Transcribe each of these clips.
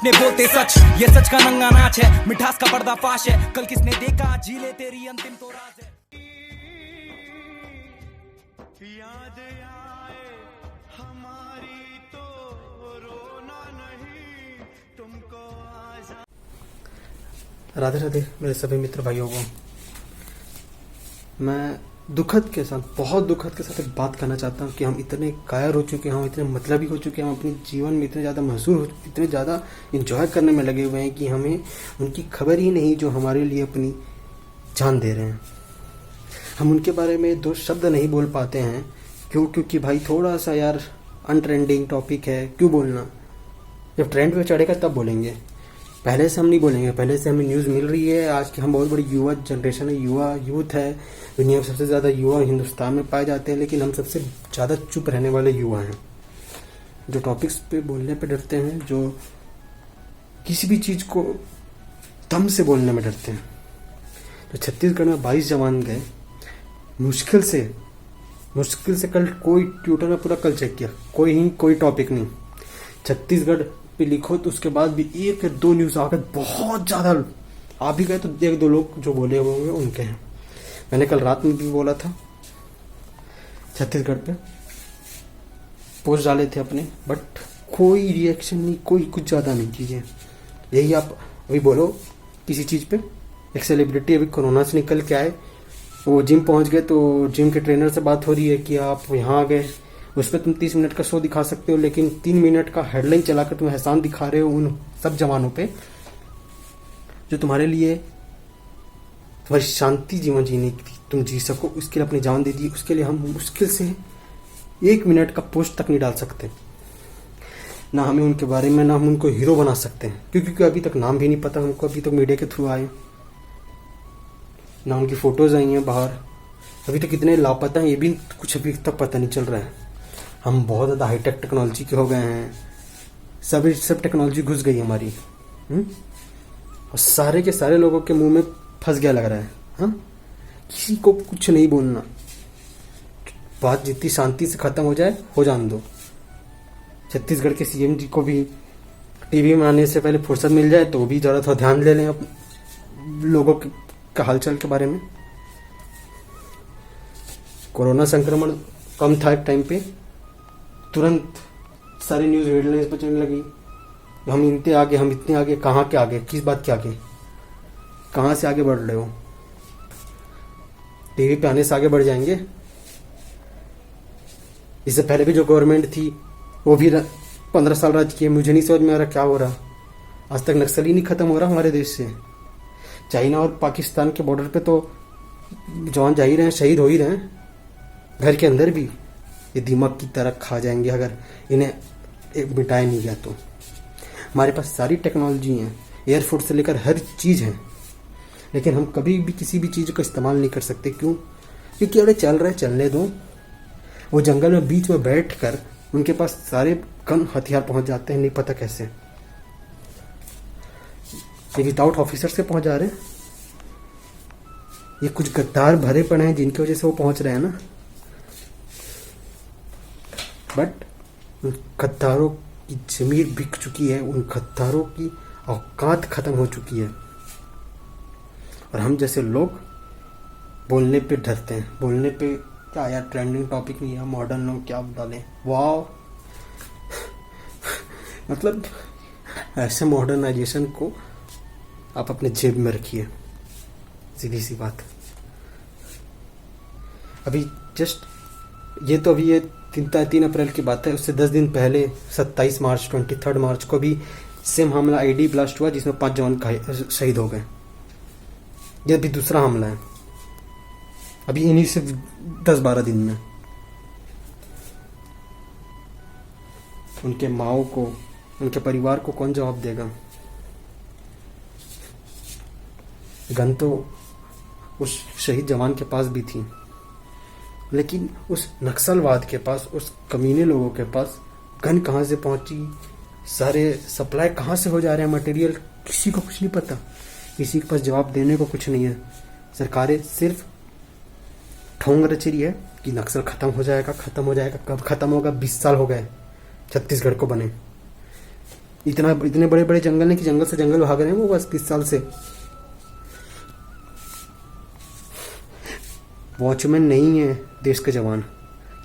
अपने बोलते सच, ये सच का नंगा नाच है, मिठास का पर्दाफाश है। कल किसने देखा, जी ले तेरी अंतिम तो राज है। याद आए हमारी तो रोना नहीं, तुमको राधे राधे मेरे सभी मित्र भाइयों को। मैं दुखद के साथ, बहुत दुखद के साथ एक बात करना चाहता हूँ कि हम इतने कायर हो चुके हैं, हम इतने मतलबी हो चुके हैं, हम अपने जीवन में इतने ज़्यादा महसूस, इतने ज़्यादा इंजॉय करने में लगे हुए हैं कि हमें उनकी खबर ही नहीं जो हमारे लिए अपनी जान दे रहे हैं। हम उनके बारे में दो शब्द नहीं बोल पाते हैं। क्योंकि भाई थोड़ा सा यार अनट्रेंडिंग टॉपिक है, क्यों बोलना। जब ट्रेंड पे चढ़ेगा तब बोलेंगे, पहले से हम नहीं बोलेंगे। पहले से हमें न्यूज़ मिल रही है। आज की हम बहुत बड़ी युवा जनरेशन है, यूथ है। दुनिया में सबसे ज़्यादा युवा हिंदुस्तान में पाए जाते हैं, लेकिन हम सबसे ज़्यादा चुप रहने वाले युवा हैं, जो टॉपिक्स पे बोलने पे डरते हैं, जो किसी भी चीज़ को दम से बोलने में डरते हैं। तो छत्तीसगढ़ में 22 जवान गए, मुश्किल से कल कोई ट्विटर में पूरा कल चेक किया, कोई टॉपिक नहीं। छत्तीसगढ़ पे लिखो तो उसके बाद भी एक या दो न्यूज़ आ गए, बहुत ज़्यादा आ भी गए तो एक दो लोग जो बोले हुए होंगे उनके हैं। मैंने कल रात में भी बोला था, छत्तीसगढ़ पे पोस्ट डाले थे अपने, बट कोई रिएक्शन नहीं, कोई कुछ ज़्यादा नहीं कीजिए। यही आप अभी बोलो किसी चीज़ पे, एक सेलिब्रिटी अभी कोरोना से निकल के आए, वो जिम पहुंच गए तो जिम के ट्रेनर से बात हो रही है कि आप यहाँ आ गए, उस पर तुम 30 मिनट का शो दिखा सकते हो, लेकिन 3 मिनट का हेडलाइन चलाकर तुम एहसान दिखा रहे हो उन सब जवानों पे जो तुम्हारे लिए, तुम्हारी शांति जीवन जीने की तुम जी सको, उसके लिए अपनी जान दे दी। उसके लिए हम मुश्किल से 1 मिनट का पोस्ट तक नहीं डाल सकते। ना हमें उनके बारे में, ना हम उनको हीरो बना सकते हैं, क्योंकि अभी तक नाम भी नहीं पता हमको, अभी तक मीडिया के थ्रू आए, ना उनकी फोटोज आई हैं बाहर। अभी तक कितने लापता हैं ये भी कुछ अभी तक पता नहीं चल रहा है। हम बहुत ज़्यादा हाईटेक टेक्नोलॉजी के हो गए हैं, सब टेक्नोलॉजी घुस गई हमारी, और सारे के सारे लोगों के मुंह में फंस गया लग रहा है। हाँ, किसी को कुछ नहीं बोलना, बात जितनी शांति से खत्म हो जाए हो जाने दो। छत्तीसगढ़ के सीएम जी को भी टीवी में आने से पहले फुर्सत मिल जाए तो भी ज़रा थोड़ा ध्यान ले लें लोगों के हालचाल के बारे में। कोरोना संक्रमण कम था एक टाइम पे, तुरंत सारी न्यूज़ हेडलाइंस पर चलने लगी, हम इतने आगे, कहाँ के आगे, किस बात के आगे, कहाँ से आगे बढ़ रहे हो। टीवी पे आने से आगे बढ़ जाएंगे। इससे पहले भी जो गवर्नमेंट थी वो भी 15 साल राज किए, मुझे नहीं समझ में आ रहा क्या हो रहा। आज तक नक्सल ही नहीं खत्म हो रहा हमारे देश से। चाइना और पाकिस्तान के बॉर्डर पे तो जवान जा ही रहे हैं, शहीद हो ही रहे हैं। घर के अंदर भी ये दिमाग की तरह खा जाएंगे अगर इन्हें मिटाया नहीं गया तो। हमारे पास सारी टेक्नोलॉजी है, एयरफोर्स से लेकर हर चीज़ है, लेकिन हम कभी भी किसी भी चीज़ का इस्तेमाल नहीं कर सकते। क्यों? क्योंकि अरे चल रहे, चलने दो। वो जंगल में बीच में बैठ कर उनके पास सारे गन हथियार पहुंच जाते हैं, नहीं पता कैसे। ये विदाउट ऑफिसर से पहुंच जा रहे हैं। ये कुछ गद्दार भरे पड़े हैं जिनकी वजह से वो पहुंच रहे हैं ना। बट उन गद्दारों की जमीर बिक चुकी है, उन गद्दारों की औकात खत्म हो चुकी है, और हम जैसे लोग बोलने पे डरते हैं। बोलने पे क्या यार, ट्रेंडिंग टॉपिक नहीं है, मॉडर्न लोग क्या डालें, वाह। मतलब ऐसे मॉडर्नाइजेशन को आप अपने जेब में रखिए, सीधी सी बात। अभी जस्ट ये 3 अप्रैल की बात है, उससे 10 दिन पहले 27 मार्च 23 मार्च को भी सेम हमला आईडी ब्लास्ट हुआ जिसमें 5 जवान शहीद हो गए। यह भी दूसरा हमला है अभी इन्हीं से 10-12 दिन में। उनके माओ को, उनके परिवार को कौन जवाब देगा? गन तो उस शहीद जवान के पास भी थी, लेकिन उस नक्सलवाद के पास, उस कमीने लोगों के पास गन कहाँ से पहुंची, सारे सप्लाई कहाँ से हो जा रहे हैं मटेरियल, किसी को कुछ नहीं पता। किसी के पास जवाब देने को कुछ नहीं है। सरकारें सिर्फ ठोंग रच रही है कि नक्सल खत्म हो जाएगा। कब खत्म होगा? 20 साल हो गए छत्तीसगढ़ को बने। इतने बड़े बड़े जंगल है कि जंगल से जंगल भाग रहे हैं वो बस 30 साल से। वॉचमैन नहीं है देश के जवान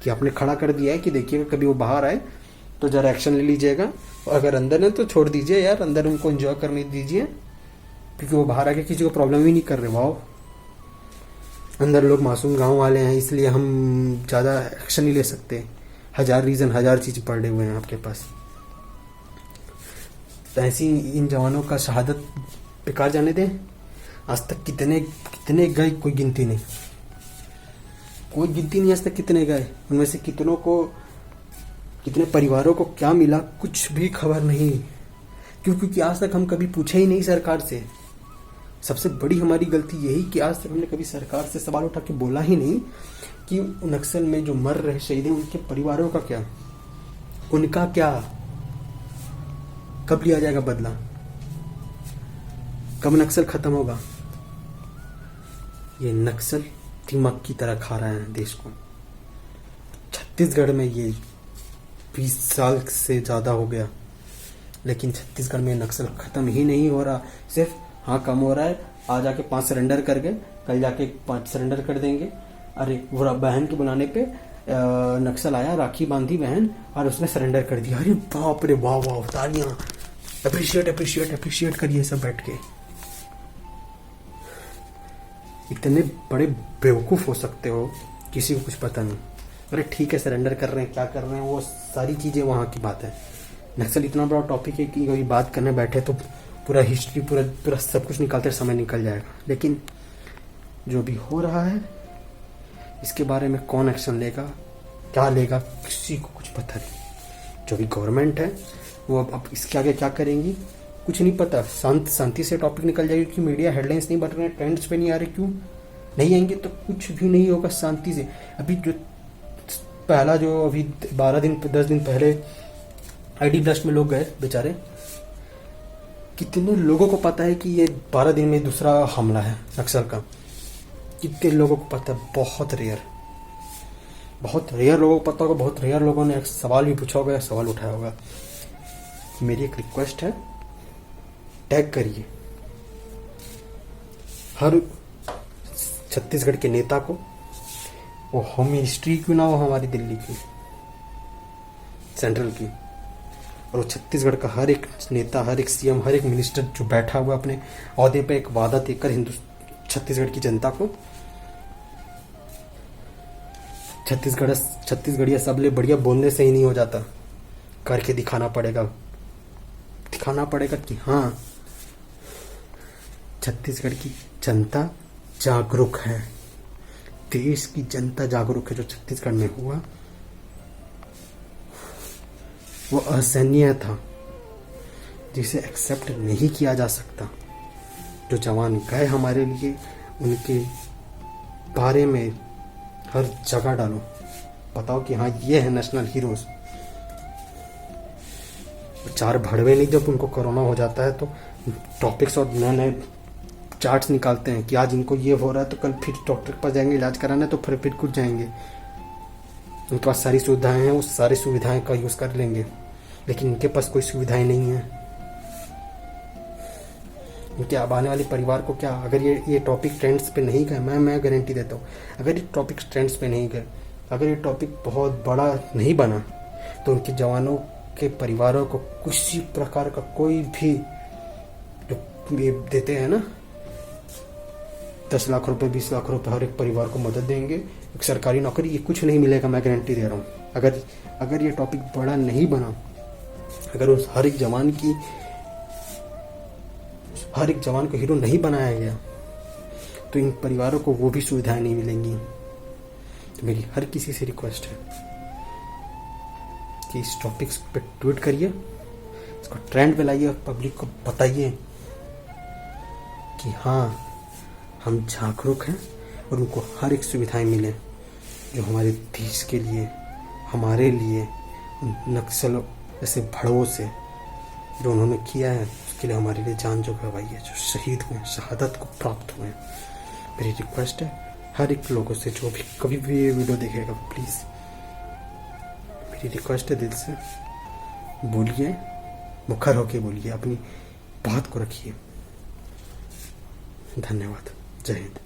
कि आपने खड़ा कर दिया है कि देखिएगा कभी वो बाहर आए तो जरा एक्शन ले लीजिएगा, और अगर अंदर है तो छोड़ दीजिए यार, अंदर उनको एंजॉय करने दीजिए, क्योंकि वो बाहर आके किसी को प्रॉब्लम ही नहीं कर रहे। वाओ, अंदर लोग मासूम गांव वाले हैं इसलिए हम ज़्यादा एक्शन नहीं ले सकते। 1000 रीज़न, 1000 चीज़ पड़े हुए हैं आपके पास। तो ऐसी इन जवानों का शहादत बेकार जाने दें। आज तक कितने गए कोई गिनती नहीं, कोई गिनती नहीं आज तक कितने गए। उनमें से कितने परिवारों को क्या मिला कुछ भी खबर नहीं। क्योंकि आज तक हम कभी पूछे ही नहीं सरकार से। सबसे बड़ी हमारी गलती यही कि आज तक हमने कभी सरकार से सवाल उठा के बोला ही नहीं कि नक्सल में जो मर रहे शहीद हैं उनके परिवारों का क्या, उनका क्या, कब लिया जाएगा बदला, कब नक्सल खत्म होगा। ये नक्सल दिमाग की तरह खा रहा है देश को। छत्तीसगढ़ में ये 20 साल से ज़्यादा हो गया, लेकिन छत्तीसगढ़ में नक्सल ख़त्म ही नहीं हो रहा। सिर्फ हाँ कम हो रहा है, आज जाके 5 सरेंडर कर गए, कल जाके 5 सरेंडर कर देंगे। अरे वो बहन के बुलाने पे नक्सल आया, राखी बांधी बहन और उसने सरेंडर कर दिया। अरे बाप रे, वाह वाह, तालियां, अप्रिशिएट करिए सब बैठ के। इतने बड़े बेवकूफ़ हो सकते हो, किसी को कुछ पता नहीं। अरे ठीक है, सरेंडर कर रहे हैं, क्या कर रहे हैं, वो सारी चीज़ें वहाँ की बात है। नक्सल इतना बड़ा टॉपिक है कि कोई बात करने बैठे तो पूरा हिस्ट्री पूरा सब कुछ निकालते समय निकल जाएगा। लेकिन जो भी हो रहा है इसके बारे में कौन एक्शन लेगा, क्या लेगा, किसी को कुछ पता नहीं। जो भी गवर्नमेंट है वो अब इसके आगे क्या करेंगी कुछ नहीं पता। शांति से टॉपिक निकल जाएगी कि मीडिया हेडलाइंस नहीं बढ़ रहे हैं, ट्रेंड्स पे नहीं आ रहे, क्यों नहीं आएंगे तो कुछ भी नहीं होगा शांति से। अभी जो पहला जो अभी 10 दिन पहले आईडी ब्लास्ट में लोग गए बेचारे, कितने लोगों को पता है कि ये 12 दिन में दूसरा हमला है नक्सल का, कितने लोगों को पता है। बहुत रेयर लोगों को पता होगा, बहुत रेयर लोगों ने एक सवाल भी पूछा होगा या सवाल उठाया होगा। मेरी एक रिक्वेस्ट है, टैग करिए हर छत्तीसगढ़ के नेता को, वो होम मिनिस्ट्री क्यों ना हो हमारी दिल्ली की, सेंट्रल की, और वो छत्तीसगढ़ का हर एक नेता, हर एक सीएम, हर एक मिनिस्टर जो बैठा हुआ अपने ओहदे पे एक वादा देकर छत्तीसगढ़ की जनता को, छत्तीसगढ़िया सबले बढ़िया बोलने से ही नहीं हो जाता, करके दिखाना पड़ेगा कि हाँ छत्तीसगढ़ की जनता जागरूक है, देश की जनता जागरूक है। जो छत्तीसगढ़ में हुआ वो असहनीय था, जिसे एक्सेप्ट नहीं किया जा सकता। जो जवान गए हमारे लिए, उनके बारे में हर जगह डालो, बताओ कि हाँ ये है नेशनल हीरोज। 4 भड़वे नहीं, जब उनको कोरोना हो जाता है तो टॉपिक्स और नए चार्ट्स निकालते हैं कि आज इनको ये हो रहा है तो कल फिर डॉक्टर के पास जाएंगे इलाज कराने, तो फिर कुछ जाएंगे। उनके पास सारी सुविधाएं हैं, उस सारी सुविधाएं का यूज़ कर लेंगे, लेकिन इनके पास कोई सुविधाएं नहीं है। इनके अब आने वाले परिवार को क्या, अगर ये टॉपिक ट्रेंड्स पे नहीं गए, मैं गारंटी देता हूँ, अगर ये टॉपिक ट्रेंड्स पे नहीं गए, अगर ये टॉपिक बहुत बड़ा नहीं बना, तो उनके जवानों के परिवारों को किसी प्रकार का कोई भी जो ये देते हैं ना 10 लाख रुपए 20 लाख रुपए हर एक परिवार को मदद देंगे, एक सरकारी नौकरी, ये कुछ नहीं मिलेगा, मैं गारंटी दे रहा हूँ। अगर ये टॉपिक बड़ा नहीं बना, अगर उस हर एक जवान को हीरो नहीं बनाया गया, तो इन परिवारों को वो भी सुविधाएं नहीं मिलेंगी। तो मेरी हर किसी से रिक्वेस्ट है कि इस टॉपिक्स पे ट्वीट करिए, इसको ट्रेंड पे लाइए, पब्लिक को बताइए कि हाँ हम जागरूक हैं और उनको हर एक सुविधाएं मिले जो हमारे देश के लिए, हमारे लिए, नक्सलों जैसे भड़वों से जो उन्होंने किया है उसके लिए हमारे लिए जान जो गवाई है, जो शहीद हुए, शहादत को प्राप्त हुए। मेरी रिक्वेस्ट है हर एक लोगों से, जो भी कभी भी ये वीडियो देखेगा, प्लीज़ मेरी रिक्वेस्ट है दिल से, बोलिए मुखर होके बोलिए, अपनी बात को रखिए। धन्यवाद। जय हिंद।